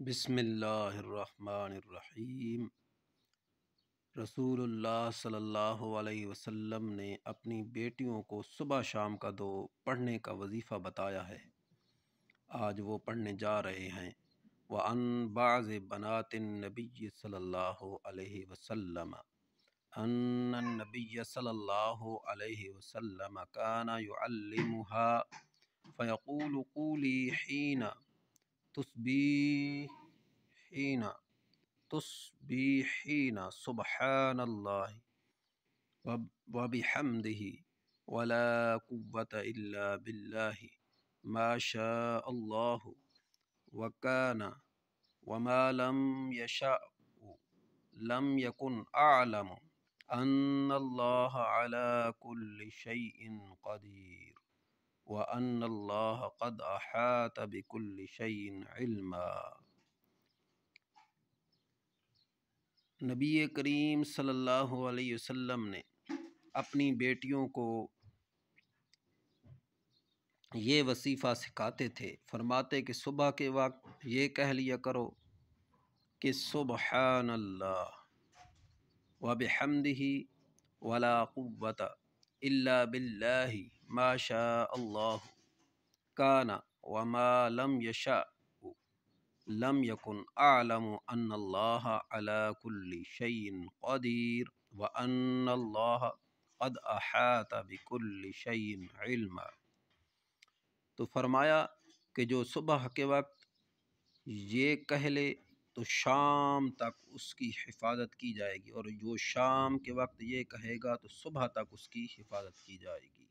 بسم اللہ الرحمن الرحیم۔ رسول اللہ صلی اللہ علیہ وسلم نے اپنی بیٹیوں کو صبح شام کا دو پڑھنے کا وظیفہ بتایا ہے۔ آج وہ پڑھنے جا رہے ہیں۔ وَعَن بَعْضِ بَنَاتِ النَّبِيِّ صلی اللہ علیہ وسلم أن النبي صلی اللہ علیہ وسلم كان يعلمها فيقول قولي تصبحين سبحان الله وبحمده ولا قوة إلا بالله ما شاء الله وكان وما لم يشاء لم يكن أعلم أن الله على كل شيء قدير وأن الله قد أحاط بكل شيء علما۔ نبی کریم صلی اللہ علیہ وسلم نے اپنی بیٹیوں کو یہ وظیفہ سکھاتے تھے، فرماتے کہ صبح کے وقت یہ کہہ لیا کرو کہ سبحان اللہ وبحمدہ ولا قوت الا باللہ ما شاء اللہ کان وما لم یشاء لم یکن اعلم ان اللہ علی کل شیء قدیر وان اللہ قد احاط بکل شیء علما۔ تو فرمایا کہ جو صبح کے وقت یہ کہہ لے تو شام تک اس کی حفاظت کی جائے گی، اور جو شام کے وقت یہ کہے گا تو صبح تک اس کی حفاظت کی جائے گی۔